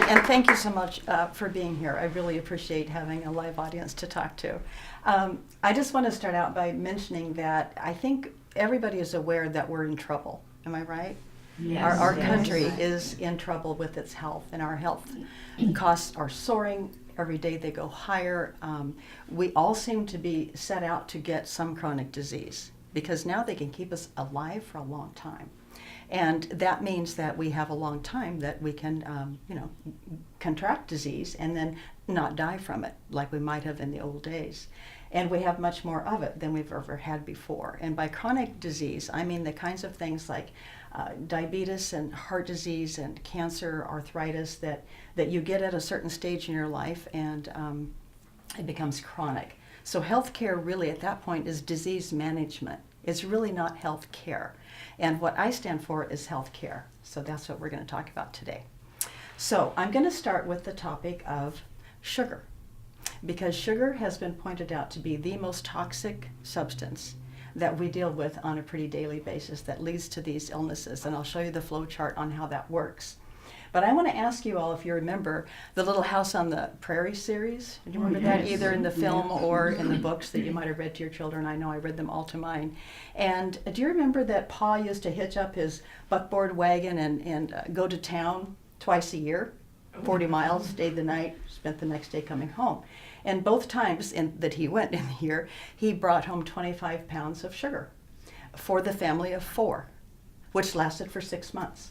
and thank you so much for being here. I really appreciate having a live audience to talk to. I just want to start out by mentioning that I think everybody is aware that we're in trouble. Am I right? Yes. Our Yes. country is in trouble with its health, and our health costs are soaring. Every day they go higher. We all seem to be set out to get some chronic disease because now they can keep us alive for a long time. And that means that we have a long time that we can, contract disease and then not die from it like we might have in the old days. And we have much more of it than we've ever had before. And by chronic disease, I mean the kinds of things like diabetes and heart disease and cancer, arthritis that you get at a certain stage in your life, and it becomes chronic. So healthcare really at that point is disease management. It's really not health care. And what I stand for is health care. So that's what we're going to talk about today. So I'm going to start with the topic of sugar, because sugar has been pointed out to be the most toxic substance that we deal with on a pretty daily basis that leads to these illnesses. And I'll show you the flow chart on how that works. But I want to ask you all if you remember the Little House on the Prairie series. Do you remember that, either in the film or in the books that you might have read to your children? I know I read them all to mine. And do you remember that Pa used to hitch up his buckboard wagon and go to town twice a year, 40 miles, stayed the night, spent the next day coming home? And both times that he went in the year, he brought home 25 pounds of sugar for the family of 4, which lasted for 6 months.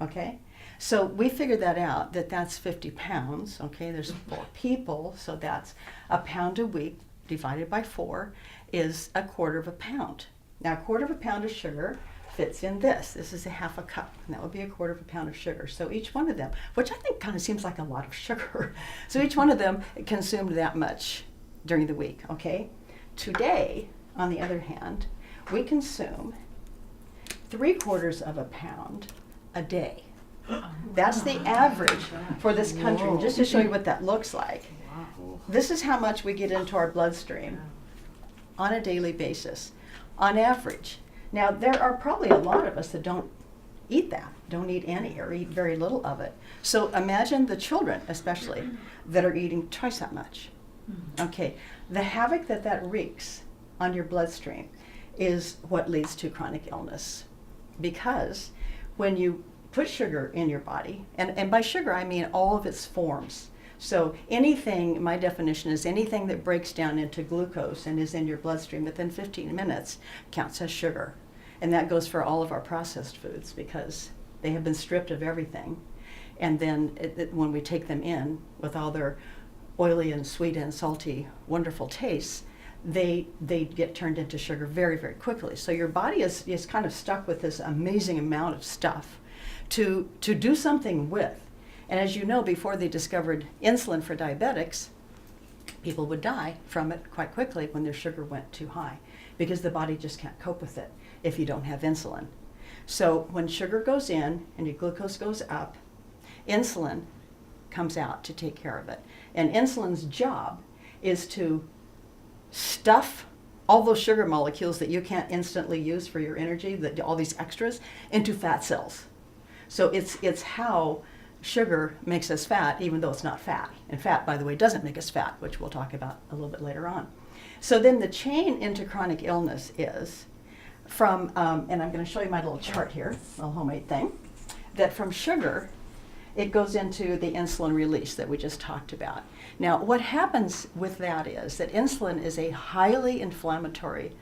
Okay? So we figured that out, that's 50 pounds. Okay, there's 4 people, so that's a pound a week divided by 4 is a quarter of a pound. Now, a quarter of a pound of sugar fits in this. This is a half a cup, and that would be a quarter of a pound of sugar. So each one of them, which I think kind of seems like a lot of sugar, so each one of them consumed that much during the week, okay? Today, on the other hand, we consume 3/4 of a pound a day. That's the average for this country. And just to show you what that looks like, this is how much we get into our bloodstream on a daily basis, on average. Now, there are probably a lot of us that don't eat that, don't eat any or eat very little of it. So imagine the children, especially, that are eating twice that much. Okay, the havoc that wreaks on your bloodstream is what leads to chronic illness. Because when you put sugar in your body, and by sugar I mean all of its forms. So anything, my definition is anything that breaks down into glucose and is in your bloodstream within 15 minutes counts as sugar. And that goes for all of our processed foods because they have been stripped of everything. And then when we take them in with all their oily and sweet and salty, wonderful tastes, they get turned into sugar very, very quickly. So your body is kind of stuck with this amazing amount of stuff to do something with. And as you know, before they discovered insulin for diabetics, people would die from it quite quickly when their sugar went too high because the body just can't cope with it if you don't have insulin. So when sugar goes in and your glucose goes up, insulin comes out to take care of it. And insulin's job is to stuff all those sugar molecules that you can't instantly use for your energy, all these extras, into fat cells. So it's how sugar makes us fat, even though it's not fat. And fat, by the way, doesn't make us fat, which we'll talk about a little bit later on. So then the chain into chronic illness is from, and I'm going to show you my little chart here, a little homemade thing, that from sugar, it goes into the insulin release that we just talked about. Now, what happens with that is that insulin is a highly inflammatory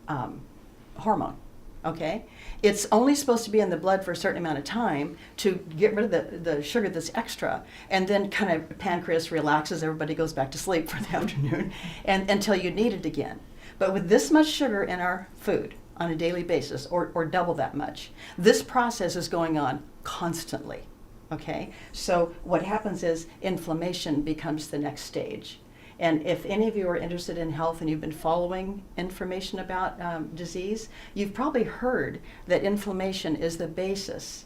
hormone. Okay, it's only supposed to be in the blood for a certain amount of time to get rid of the sugar that's extra, and then kind of pancreas relaxes, everybody goes back to sleep for the afternoon, and until you need it again. But with this much sugar in our food on a daily basis, or double that much, this process is going on constantly. Okay, so what happens is inflammation becomes the next stage. And if any of you are interested in health and you've been following information about disease, you've probably heard that inflammation is the basis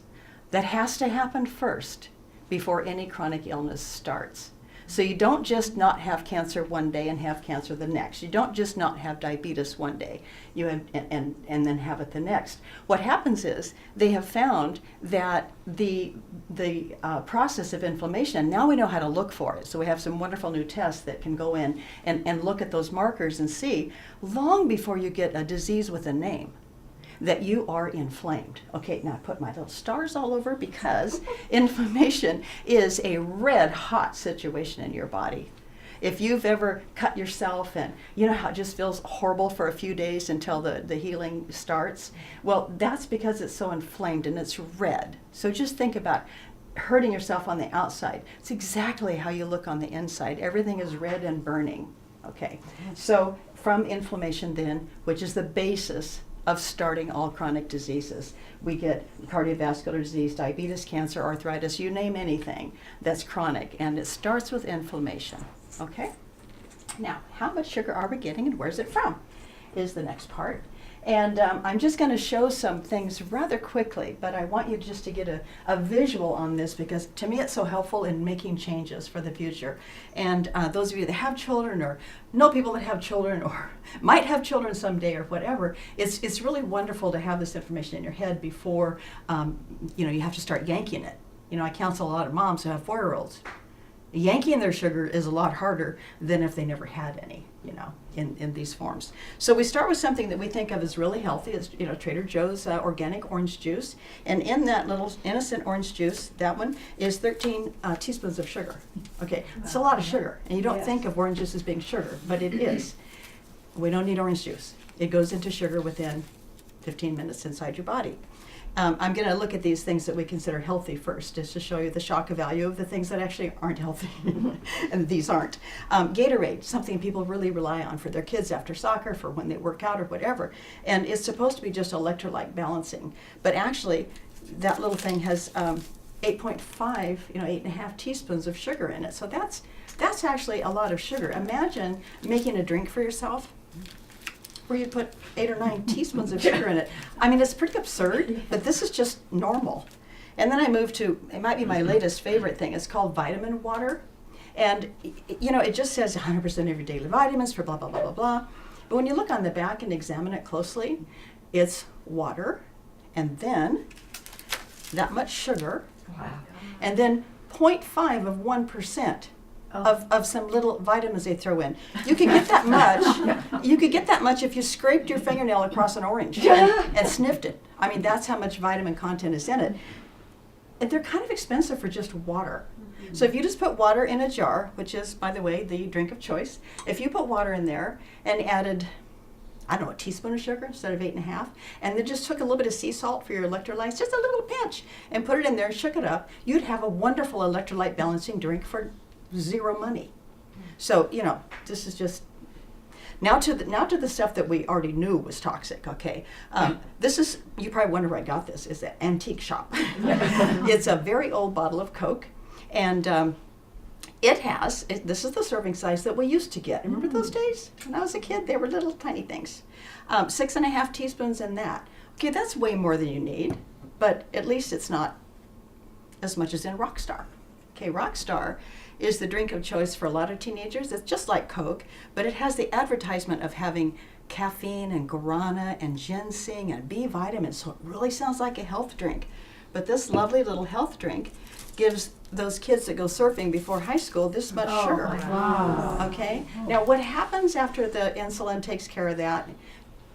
that has to happen first before any chronic illness starts. So you don't just not have cancer one day and have cancer the next. You don't just not have diabetes one day you have, and then have it the next. What happens is they have found that the process of inflammation, now we know how to look for it. So we have some wonderful new tests that can go in and look at those markers and see long before you get a disease with a name that you are inflamed. Okay, now I put my little stars all over because inflammation is a red hot situation in your body. If you've ever cut yourself and you know how it just feels horrible for a few days until the healing starts, well, that's because it's so inflamed and it's red. So just think about hurting yourself on the outside. It's exactly how you look on the inside. Everything is red and burning. Okay, so from inflammation then, which is the basis of starting all chronic diseases. We get cardiovascular disease, diabetes, cancer, arthritis, you name anything that's chronic, and it starts with inflammation, okay? Now, how much sugar are we getting and where's it from is the next part. And I'm just going to show some things rather quickly, but I want you just to get a visual on this because to me it's so helpful in making changes for the future. And those of you that have children or know people that have children or might have children someday or whatever, it's really wonderful to have this information in your head before you have to start yanking it. You know, I counsel a lot of moms who have 4-year-olds. Yanking their sugar is a lot harder than if they never had any, in these forms. So we start with something that we think of as really healthy, as Trader Joe's organic orange juice. And in that little innocent orange juice, that one is 13 teaspoons of sugar. Okay, it's a lot of sugar. And you don't think of orange juice as being sugar, but it is. We don't need orange juice. It goes into sugar within 15 minutes inside your body. I'm going to look at these things that we consider healthy first, just to show you the shock value of the things that actually aren't healthy, and these aren't. Gatorade, something people really rely on for their kids after soccer, for when they work out or whatever, and it's supposed to be just electrolyte balancing, but actually that little thing has 8.5, 8.5 teaspoons of sugar in it, so that's actually a lot of sugar. Imagine making a drink for yourself where you put 8 or 9 teaspoons of sugar in it. I mean, it's pretty absurd, but this is just normal. And then I moved to, it might be my latest favorite thing, it's called vitamin water. And, it just says 100% of your daily vitamins for blah, blah, blah, blah, blah. But when you look on the back and examine it closely, it's water, and then that much sugar, and then 0.5 of 1%. Of some little vitamins they throw in. You could get that much. You could get that much if you scraped your fingernail across an orange and sniffed it. I mean, that's how much vitamin content is in it. And they're kind of expensive for just water. Mm-hmm. So if you just put water in a jar, which is, by the way, the drink of choice, if you put water in there and added, a teaspoon of sugar instead of 8.5, and then just took a little bit of sea salt for your electrolytes, just a little pinch, and put it in there and shook it up, you'd have a wonderful electrolyte balancing drink for zero money. So, this is just, now to the stuff that we already knew was toxic, okay? This is, you probably wonder where I got this, is an antique shop. It's a very old bottle of Coke, and this is the serving size that we used to get. Remember those days? When I was a kid, they were little tiny things. 6.5 teaspoons in that. Okay, that's way more than you need, but at least it's not as much as in Rockstar. Okay, Rockstar is the drink of choice for a lot of teenagers. It's just like Coke, but it has the advertisement of having caffeine and guarana and ginseng and B vitamins, so it really sounds like a health drink. But this lovely little health drink gives those kids that go surfing before high school this much sugar. Wow. Okay? Now what happens after the insulin takes care of that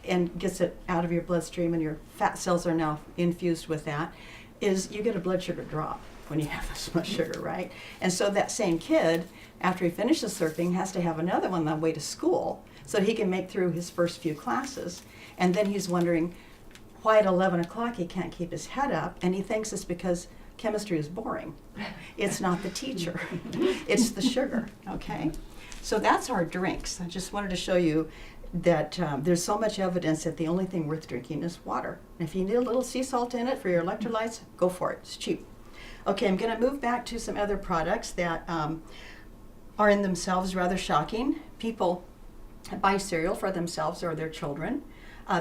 and gets it out of your bloodstream and your fat cells are now infused with that is you get a blood sugar drop when you have this much sugar, right? And so that same kid, after he finishes surfing, has to have another one on the way to school so he can make through his first few classes. And then he's wondering why at 11 o'clock he can't keep his head up, and he thinks it's because chemistry is boring. It's not the teacher, it's the sugar, okay? So that's our drinks. I just wanted to show you that there's so much evidence that the only thing worth drinking is water. And if you need a little sea salt in it for your electrolytes, go for it, it's cheap. Okay, I'm going to move back to some other products that are in themselves rather shocking. People buy cereal for themselves or their children.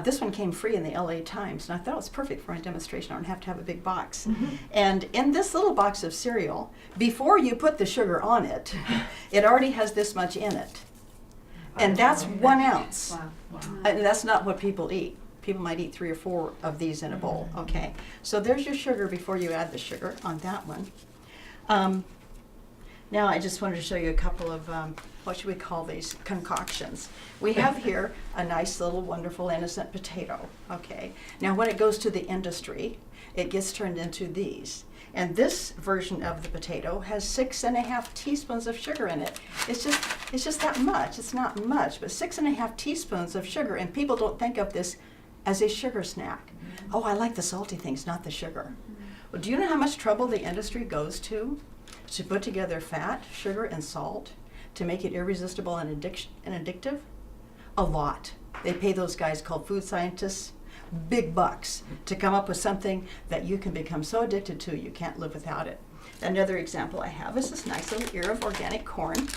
This one came free in the LA Times, and I thought it was perfect for my demonstration. I don't have to have a big box. And in this little box of cereal, before you put the sugar on it, it already has this much in it. And that's 1 ounce. Wow. And that's not what people eat. People might eat 3 or 4 of these in a bowl. Okay, so there's your sugar before you add the sugar on that one. Now I just wanted to show you a couple of, what should we call these, concoctions. We have here a nice little wonderful innocent potato, okay. Now when it goes to the industry, it gets turned into these. And this version of the potato has 6.5 teaspoons of sugar in it. It's just that much. It's not much, but 6.5 teaspoons of sugar, and people don't think of this as a sugar snack. Oh, I like the salty things, not the sugar. Well, do you know how much trouble the industry goes to put together fat, sugar, and salt to make it irresistible and addictive? A lot. They pay those guys called food scientists big bucks to come up with something that you can become so addicted to you can't live without it. Another example I have is this nice little ear of organic corn.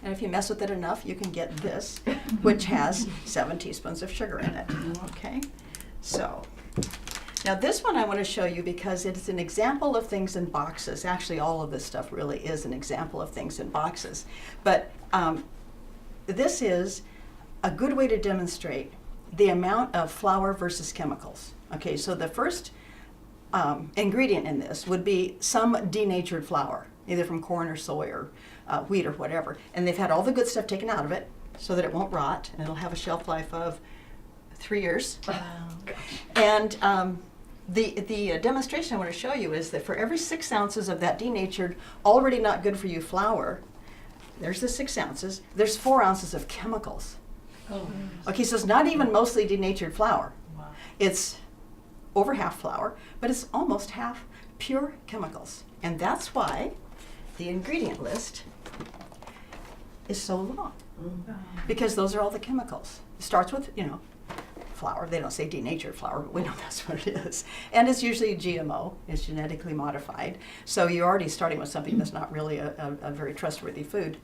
And if you mess with it enough, you can get this, which has 7 teaspoons of sugar in it. Okay, so now this one I want to show you because it's an example of things in boxes. Actually, all of this stuff really is an example of things in boxes. But this is a good way to demonstrate the amount of flour versus chemicals. Okay, so the first ingredient in this would be some denatured flour, either from corn or soy or wheat or whatever. And they've had all the good stuff taken out of it so that it won't rot, and it'll have a shelf life of 3 years. Wow. And the demonstration I want to show you is that for every 6 ounces of that denatured, already not good for you flour, there's the 6 ounces, there's 4 ounces of chemicals. Oh. Okay, so it's not even mostly denatured flour. Wow. It's over half flour, but it's almost half pure chemicals. And that's why the ingredient list is so long, because those are all the chemicals. It starts with, flour. They don't say denatured flour, but we know that's what it is. And it's usually GMO, it's genetically modified. So you're already starting with something that's not really a very trustworthy food.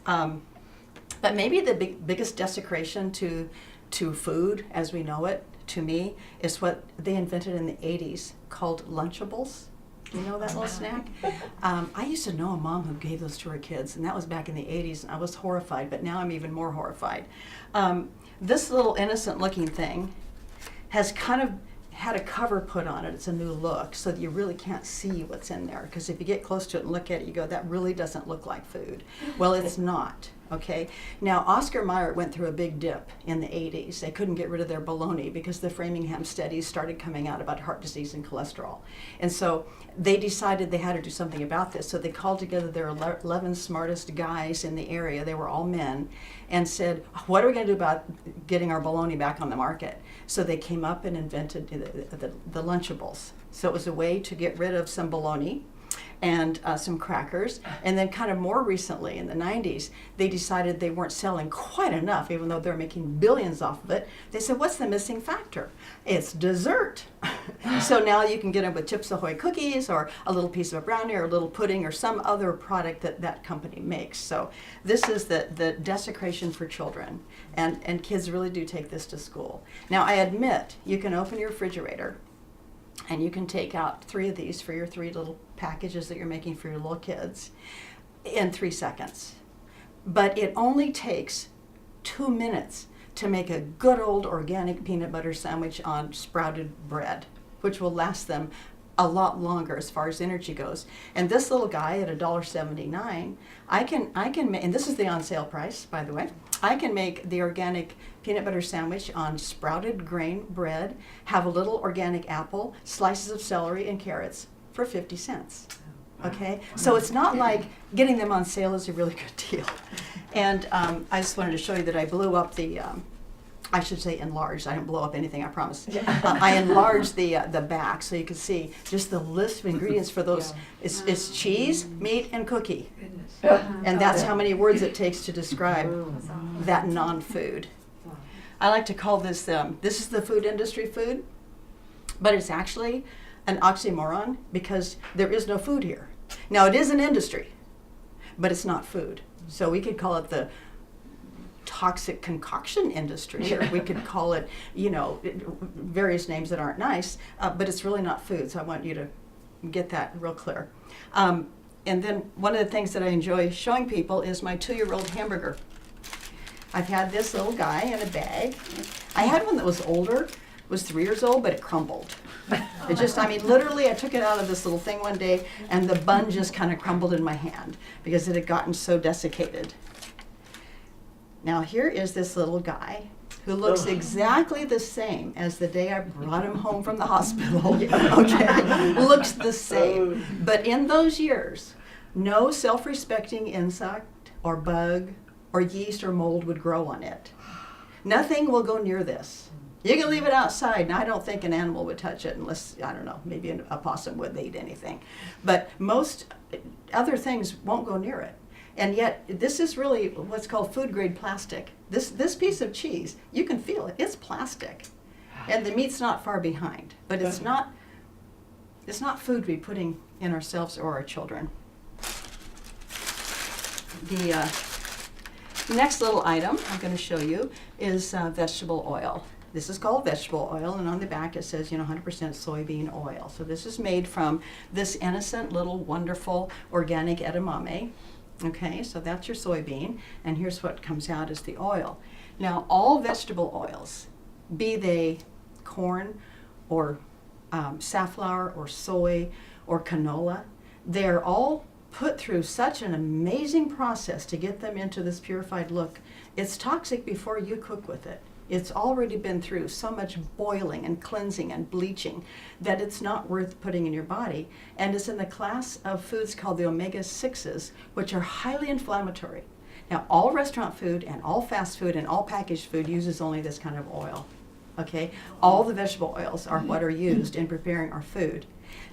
But maybe the biggest desecration to food as we know it, to me, is what they invented in the 80s called Lunchables. You know that little snack? I used to know a mom who gave those to her kids, and that was back in the 80s, and I was horrified, but now I'm even more horrified. This little innocent looking thing has kind of had a cover put on it. It's a new look, so that you really can't see what's in there, because if you get close to it and look at it, you go, that really doesn't look like food. Well, it's not. Okay, now Oscar Mayer went through a big dip in the 80s. They couldn't get rid of their bologna because the Framingham studies started coming out about heart disease and cholesterol. And so they decided they had to do something about this. So they called together their 11 smartest guys in the area, they were all men, and said, what are we going to do about getting our bologna back on the market? So they came up and invented the Lunchables. So it was a way to get rid of some bologna and some crackers. And then kind of more recently, in the 90s, they decided they weren't selling quite enough, even though they're making billions off of it. They said, what's the missing factor? It's dessert. So now you can get them with Chips Ahoy cookies, or a little piece of a brownie, or a little pudding, or some other product that company makes. So this is the desecration for children. And kids really do take this to school. Now I admit, you can open your refrigerator and you can take out 3 of these for your 3 little packages that you're making for your little kids in 3 seconds. But it only takes 2 minutes to make a good old organic peanut butter sandwich on sprouted bread, which will last them a lot longer as far as energy goes. And this little guy at $1.79, I can make, and this is the on sale price, by the way, I can make the organic peanut butter sandwich on sprouted grain bread, have a little organic apple, slices of celery, and carrots for 50 cents. Okay, so it's not like getting them on sale is a really good deal. And I just wanted to show you that I blew up the, I should say enlarged. I didn't blow up anything, I promise. I enlarged the back so you can see just the list of ingredients for those. It's cheese, meat, and cookie. And that's how many words it takes to describe that non-food. I like to call this, this is the food industry food, but it's actually an oxymoron because there is no food here. Now it is an industry, but it's not food. So we could call it the toxic concoction industry, or we could call it, various names that aren't nice, but it's really not food. So I want you to get that real clear. And then one of the things that I enjoy showing people is my 2-year-old hamburger. I've had this little guy in a bag. I had one that was older, was 3 years old, but it crumbled. It just, literally I took it out of this little thing one day and the bun just kind of crumbled in my hand because it had gotten so desiccated. Now here is this little guy who looks exactly the same as the day I brought him home from the hospital. Okay, looks the same. But in those years, no self-respecting insect or bug or yeast or mold would grow on it. Nothing will go near this. You can leave it outside, and I don't think an animal would touch it unless, I don't know, maybe a possum would eat anything. But most other things won't go near it. And yet, this is really what's called food-grade plastic. This piece of cheese, you can feel it. It's plastic. And the meat's not far behind. But it's not food to be putting in ourselves or our children. The next little item I'm going to show you is vegetable oil. This is called vegetable oil, and on the back it says, 100% soybean oil. So this is made from this innocent little wonderful organic edamame. Okay, so that's your soybean, and here's what comes out as the oil. Now, all vegetable oils, be they corn or safflower or soy or canola, they're all put through such an amazing process to get them into this purified look. It's toxic before you cook with it. It's already been through so much boiling and cleansing and bleaching that it's not worth putting in your body. And it's in the class of foods called the omega-6s, which are highly inflammatory. Now, all restaurant food and all fast food and all packaged food uses only this kind of oil. Okay? All the vegetable oils are what are used in preparing our food.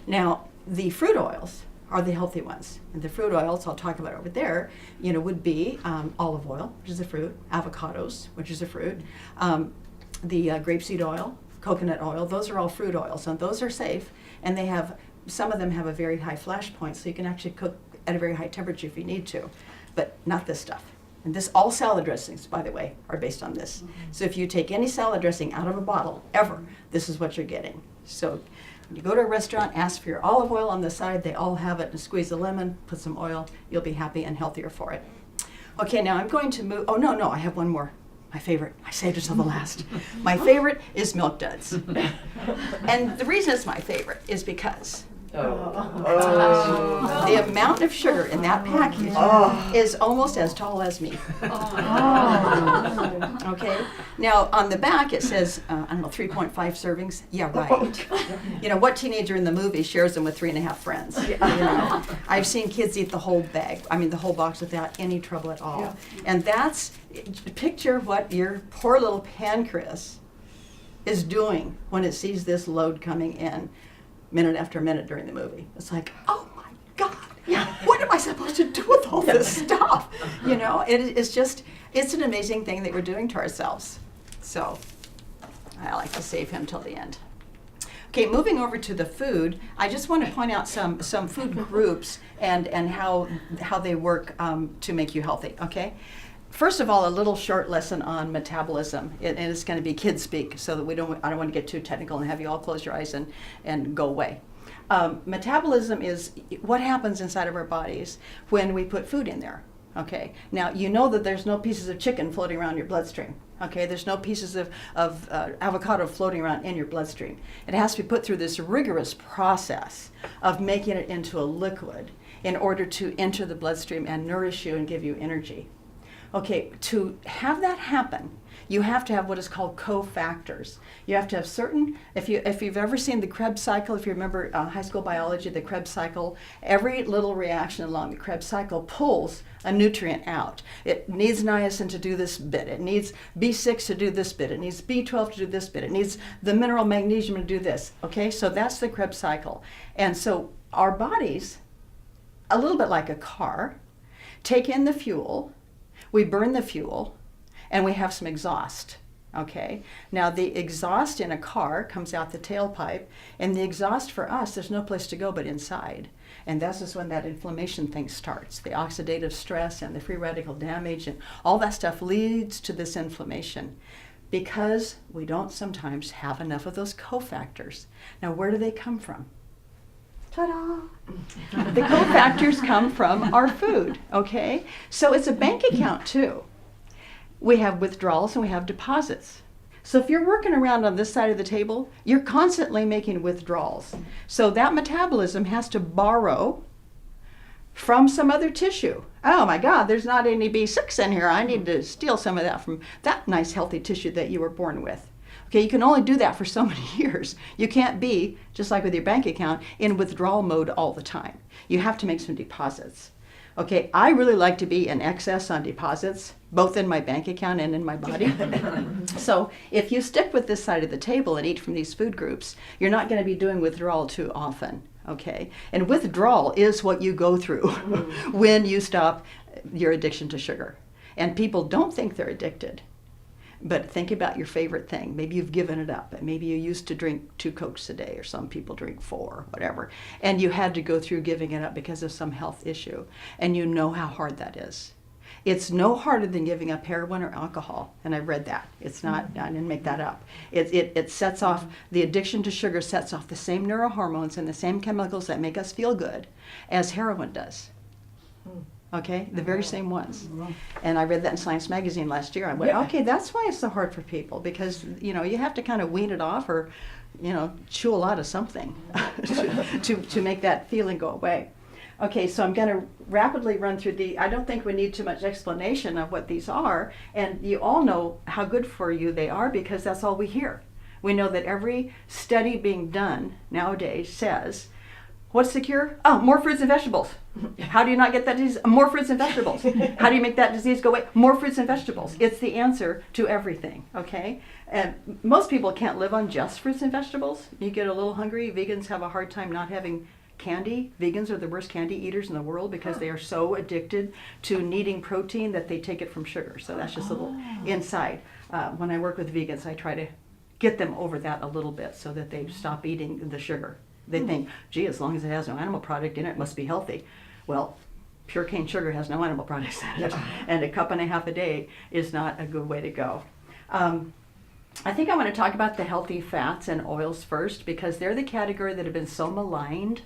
Now, the fruit oils are the healthy ones. And the fruit oils I'll talk about over there, would be olive oil, which is a fruit, avocados, which is a fruit, the grapeseed oil, coconut oil. Those are all fruit oils, and those are safe. And some of them have a very high flash point, so you can actually cook at a very high temperature if you need to, but not this stuff. And all salad dressings, by the way, are based on this. So if you take any salad dressing out of a bottle, ever, this is what you're getting. So when you go to a restaurant, ask for your olive oil on the side. They all have it. And squeeze a lemon, put some oil. You'll be happy and healthier for it. Okay, now I'm going to move. Oh, no, I have one more. My favorite. I saved it till the last. My favorite is Milk Duds. And the reason it's my favorite is because the amount of sugar in that package is almost as tall as me. Okay? Now, on the back it says, 3.5 servings. Yeah, right. What teenager in the movie shares them with 3.5 friends? I've seen kids eat the whole bag, the whole box without any trouble at all. Yeah. And picture what your poor little pancreas is doing when it sees this load coming in minute after minute during the movie. It's like, oh my God, what am I supposed to do with all this stuff? It's an amazing thing that we're doing to ourselves. So I like to save him till the end. Okay, moving over to the food, I just want to point out some food groups and how they work to make you healthy, okay? First of all, a little short lesson on metabolism, and it's going to be kid speak, so that I don't want to get too technical and have you all close your eyes and go away. Metabolism is what happens inside of our bodies when we put food in there. Okay. Now you know that there's no pieces of chicken floating around your bloodstream. Okay. There's no pieces of avocado floating around in your bloodstream. It has to be put through this rigorous process of making it into a liquid in order to enter the bloodstream and nourish you and give you energy. Okay, to have that happen, you have to have what is called cofactors. You have to have certain, if you've ever seen the Krebs cycle, if you remember high school biology, the Krebs cycle, every little reaction along the Krebs cycle pulls a nutrient out. It needs niacin to do this bit. It needs B6 to do this bit. It needs B12 to do this bit. It needs the mineral magnesium to do this. Okay, so that's the Krebs cycle. And so our bodies, a little bit like a car, take in the fuel, we burn the fuel, and we have some exhaust. Okay, now the exhaust in a car comes out the tailpipe, and the exhaust for us, there's no place to go but inside. And this is when that inflammation thing starts. The oxidative stress and the free radical damage and all that stuff leads to this inflammation because we don't sometimes have enough of those cofactors. Now, where do they come from? Ta-da! The cofactors come from our food, okay? So it's a bank account too. We have withdrawals and we have deposits. So if you're working around on this side of the table, you're constantly making withdrawals. So that metabolism has to borrow from some other tissue. Oh my God, there's not any B6 in here. I need to steal some of that from that nice healthy tissue that you were born with. Okay, you can only do that for so many years. You can't be, just like with your bank account, in withdrawal mode all the time. You have to make some deposits. Okay, I really like to be in excess on deposits, both in my bank account and in my body. So if you stick with this side of the table and eat from these food groups, you're not going to be doing withdrawal too often. Okay, and withdrawal is what you go through when you stop your addiction to sugar. And people don't think they're addicted. But think about your favorite thing. Maybe you've given it up. Maybe you used to drink 2 Cokes a day, or some people drink 4, whatever. And you had to go through giving it up because of some health issue. And you know how hard that is. It's no harder than giving up heroin or alcohol. And I've read that. It's not, I didn't make that up. It sets off, the addiction to sugar sets off the same neurohormones and the same chemicals that make us feel good as heroin does. Okay, the very same ones. And I read that in Science Magazine last year. I went, okay, that's why it's so hard for people, because, you know, you have to kind of wean it off or, you know, chew a lot of something to make that feeling go away. Okay, so I'm going to rapidly run through I don't think we need too much explanation of what these are, and you all know how good for you they are because that's all we hear. We know that every study being done nowadays says, what's the cure? Oh, more fruits and vegetables. How do you not get that disease? More fruits and vegetables. How do you make that disease go away? More fruits and vegetables. It's the answer to everything, okay? And most people can't live on just fruits and vegetables. You get a little hungry. Vegans have a hard time not having candy. Vegans are the worst candy eaters in the world because they are so addicted to needing protein that they take it from sugar. So that's just a little inside. When I work with vegans, I try to get them over that a little bit so that they stop eating the sugar. They think, gee, as long as it has no animal product in it, it must be healthy. Well, pure cane sugar has no animal products in it, and 1.5 cups a day is not a good way to go. I think I want to talk about the healthy fats and oils first because they're the category that have been so maligned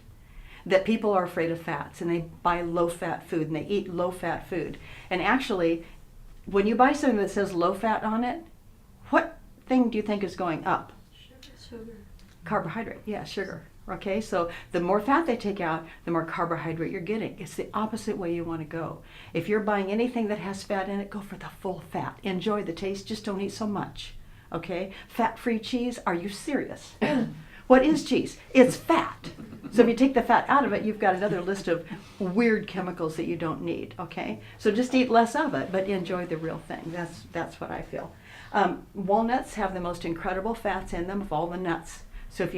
that people are afraid of fats, and they buy low-fat food, and they eat low-fat food. And actually, when you buy something that says low-fat on it, what thing do you think is going up? Sugar. Carbohydrate, yeah, sugar. Okay, so the more fat they take out, the more carbohydrate you're getting. It's the opposite way you want to go. If you're buying anything that has fat in it, go for the full fat. Enjoy the taste, just don't eat so much. Okay, fat-free cheese, are you serious? What is cheese? It's fat. So if you take the fat out of it, you've got another list of weird chemicals that you don't need, okay? So just eat less of it, but enjoy the real thing. That's what I feel. Walnuts have the most incredible fats in them of all the nuts. So if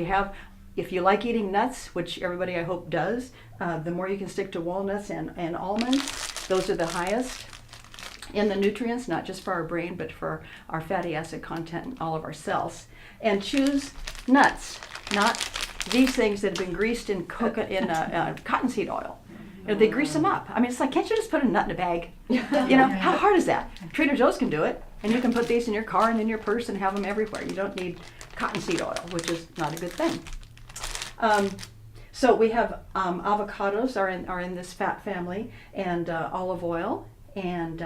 you like eating nuts, which everybody I hope does, the more you can stick to walnuts and almonds, those are the highest in the nutrients, not just for our brain, but for our fatty acid content in all of our cells. And choose nuts, not these things that have been greased in cottonseed oil. You know, they grease them up. I mean, it's like, can't you just put a nut in a bag? You know, how hard is that? Trader Joe's can do it. And you can put these in your car and in your purse and have them everywhere. You don't need cottonseed oil, which is not a good thing. So we have avocados are in this fat family, and olive oil, and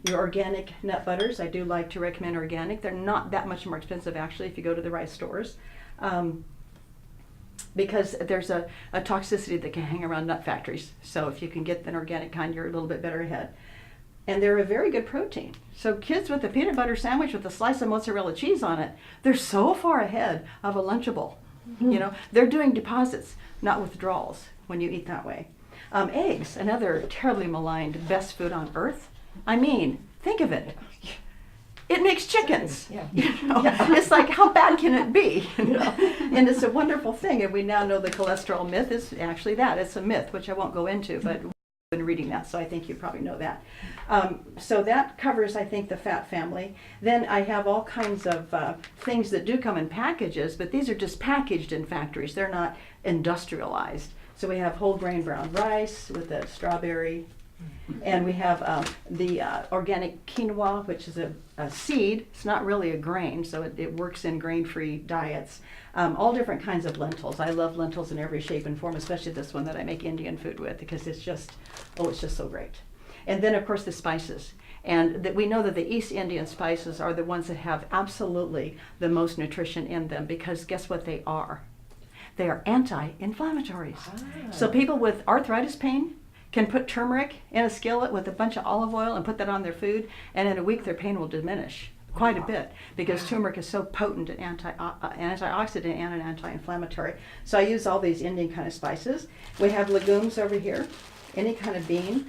your organic nut butters. I do like to recommend organic. They're not that much more expensive actually if you go to the right stores, because there's a toxicity that can hang around nut factories. So if you can get an organic kind, you're a little bit better ahead. And they're a very good protein. So kids with a peanut butter sandwich with a slice of mozzarella cheese on it, they're so far ahead of a Lunchable. You know, they're doing deposits, not withdrawals when you eat that way. Eggs, another terribly maligned best food on earth. I mean, think of it. It makes chickens. Yeah. You know, it's like, how bad can it be? You know? And it's a wonderful thing. And we now know the cholesterol myth is actually that. It's a myth, which I won't go into, but been reading that, so I think you probably know that. So that covers, I think, the fat family. Then I have all kinds of things that do come in packages, but these are just packaged in factories. They're not industrialized. So we have whole grain brown rice with the strawberry, and we have the organic quinoa, which is a seed. It's not really a grain, so it works in grain-free diets. All different kinds of lentils. I love lentils in every shape and form, especially this one that I make Indian food with, because it's just so great. And then, of course, the spices. And that we know that the East Indian spices are the ones that have absolutely the most nutrition in them, because guess what they are? They are anti-inflammatories. So people with arthritis pain can put turmeric in a skillet with a bunch of olive oil and put that on their food, and in a week their pain will diminish quite a bit, because turmeric is so potent an antioxidant and an anti-inflammatory. So I use all these Indian kind of spices. We have legumes over here. Any kind of bean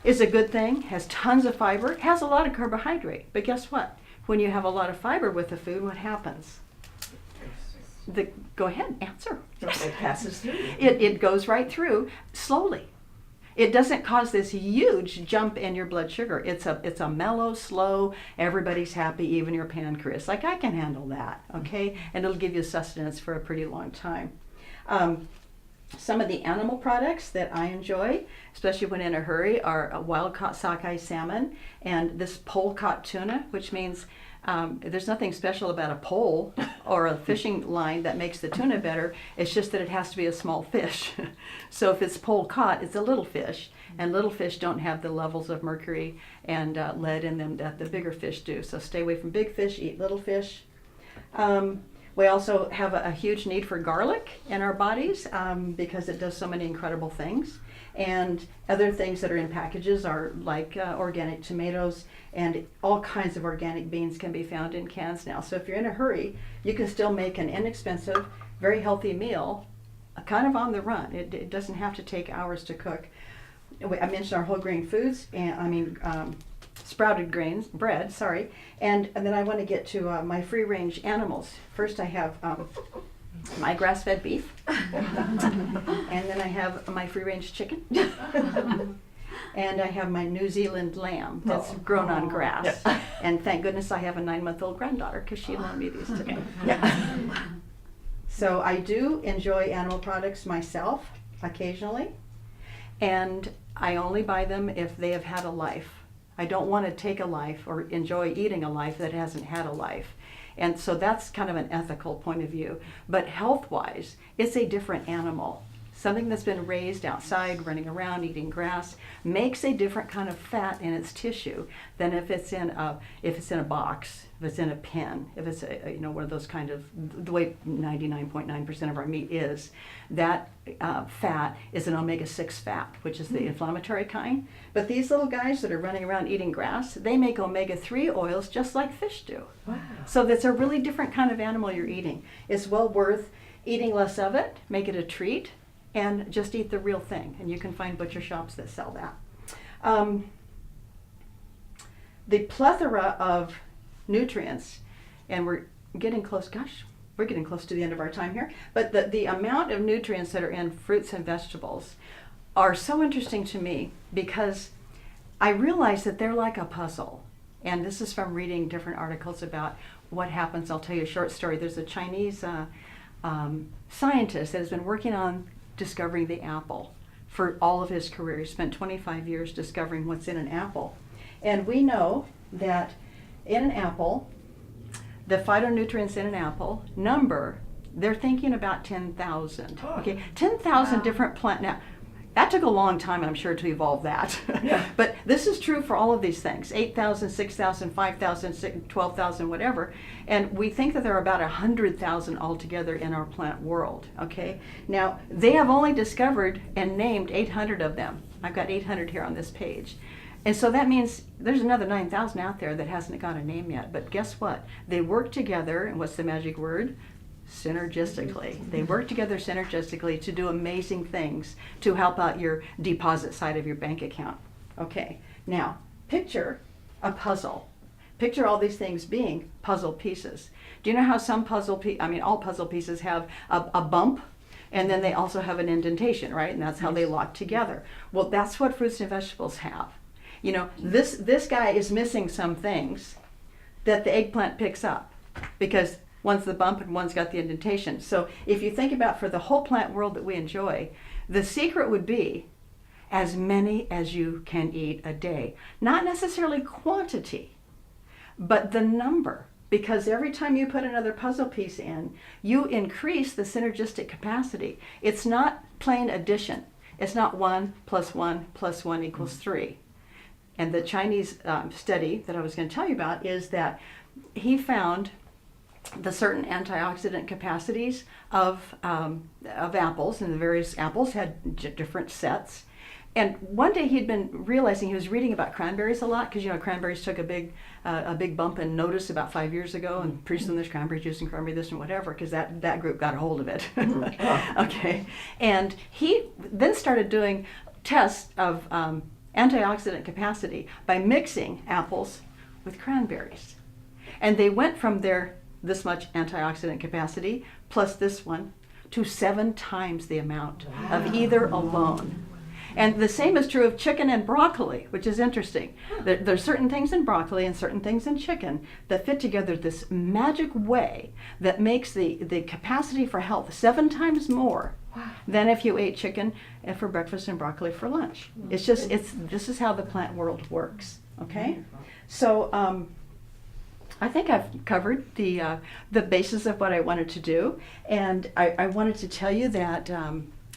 is a good thing, has tons of fiber, has a lot of carbohydrate. But guess what? When you have a lot of fiber with the food, what happens? Go ahead, answer. It passes through. It goes right through slowly. It doesn't cause this huge jump in your blood sugar. It's a mellow, slow, everybody's happy, even your pancreas. Like, I can handle that, okay? And it'll give you sustenance for a pretty long time. Some of the animal products that I enjoy, especially when in a hurry, are wild-caught sockeye salmon and this pole-caught tuna, which means there's nothing special about a pole or a fishing line that makes the tuna better. It's just that it has to be a small fish. So if it's pole caught, it's a little fish, and little fish don't have the levels of mercury and lead in them that the bigger fish do. So stay away from big fish, eat little fish. We also have a huge need for garlic in our bodies because it does so many incredible things. And other things that are in packages are like organic tomatoes, and all kinds of organic beans can be found in cans now. So if you're in a hurry, you can still make an inexpensive, very healthy meal, kind of on the run. It doesn't have to take hours to cook. I mentioned our whole grain foods, and sprouted grains, bread, sorry. And then I want to get to my free range animals. First I have my grass-fed beef, and then I have my free-range chicken, and I have my New Zealand lamb that's grown on grass. And thank goodness I have a 9-month-old granddaughter, because she loaned me these today. So I do enjoy animal products myself occasionally, and I only buy them if they have had a life. I don't want to take a life or enjoy eating a life that hasn't had a life. And so that's kind of an ethical point of view. But health-wise, it's a different animal. Something that's been raised outside, running around, eating grass, makes a different kind of fat in its tissue than if it's in a box, if it's in a pen, if it's one of those kind of, the way 99.9% of our meat is. That fat is an omega-6 fat, which is the inflammatory kind. But these little guys that are running around eating grass, they make omega-3 oils just like fish do. Wow. So that's a really different kind of animal you're eating. It's well worth eating less of it, make it a treat, and just eat the real thing. And you can find butcher shops that sell that. The plethora of nutrients, and we're getting close, we're getting close to the end of our time here, but the amount of nutrients that are in fruits and vegetables are so interesting to me, because I realize that they're like a puzzle. And this is from reading different articles about what happens. I'll tell you a short story. There's a Chinese scientist that has been working on discovering the apple for all of his career. He spent 25 years discovering what's in an apple. And we know that in an apple, the phytonutrients in an apple they're thinking about 10,000. Okay, 10,000 different plant. Now, that took a long time, I'm sure, to evolve that. Yeah. But this is true for all of these things, 8,000, 6,000, 5,000, 12,000, whatever. And we think that there are about 100,000 altogether in our plant world, okay? Now, they have only discovered and named 800 of them. I've got 800 here on this page. And so that means there's another 9,000 out there that hasn't got a name yet. But guess what? They work together, and what's the magic word? Synergistically. They work together synergistically to do amazing things to help out your deposit side of your bank account. Okay, now picture a puzzle. Picture all these things being puzzle pieces. Do you know how some all puzzle pieces have a bump And then they also have an indentation, right? And that's how they lock together. Well, that's what fruits and vegetables have. You know, this guy is missing some things that the eggplant picks up, because one's the bump and one's got the indentation. So if you think about for the whole plant world that we enjoy, the secret would be as many as you can eat a day. Not necessarily quantity, but the number. Because every time you put another puzzle piece in, you increase the synergistic capacity. It's not plain addition. It's not 1 + 1 + 1 = 3. And the Chinese study that I was going to tell you about is that he found the certain antioxidant capacities of apples, and the various apples had different sets. And one day he'd been realizing, he was reading about cranberries a lot, because you know cranberries took a big bump in notice about 5 years ago, and pretty soon there's cranberry juice and cranberry this and whatever, because that group got a hold of it. Okay, and he then started doing tests of antioxidant capacity by mixing apples with cranberries, and they went from this much antioxidant capacity plus this one to 7 times the amount of either alone. And the same is true of chicken and broccoli, which is interesting. There's certain things in broccoli and certain things in chicken that fit together this magic way that makes the capacity for health 7 times more than if you ate chicken for breakfast and broccoli for lunch. It's just, this is how the plant world works, okay? So I think I've covered the basis of what I wanted to do, and I wanted to tell you that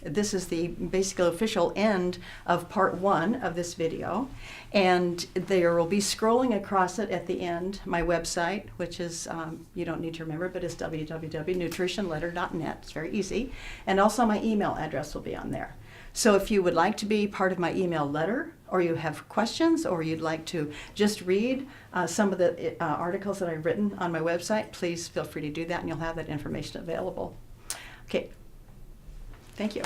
this is the basically official end of part 1 of this video, and there will be scrolling across it at the end my website, which is you don't need to remember, but it's www.nutritionletter.net. It's very easy, and also my email address will be on there. So if you would like to be part of my email letter, or you have questions, or you'd like to just read some of the articles that I've written on my website, please feel free to do that, and you'll have that information available. Okay. Thank you.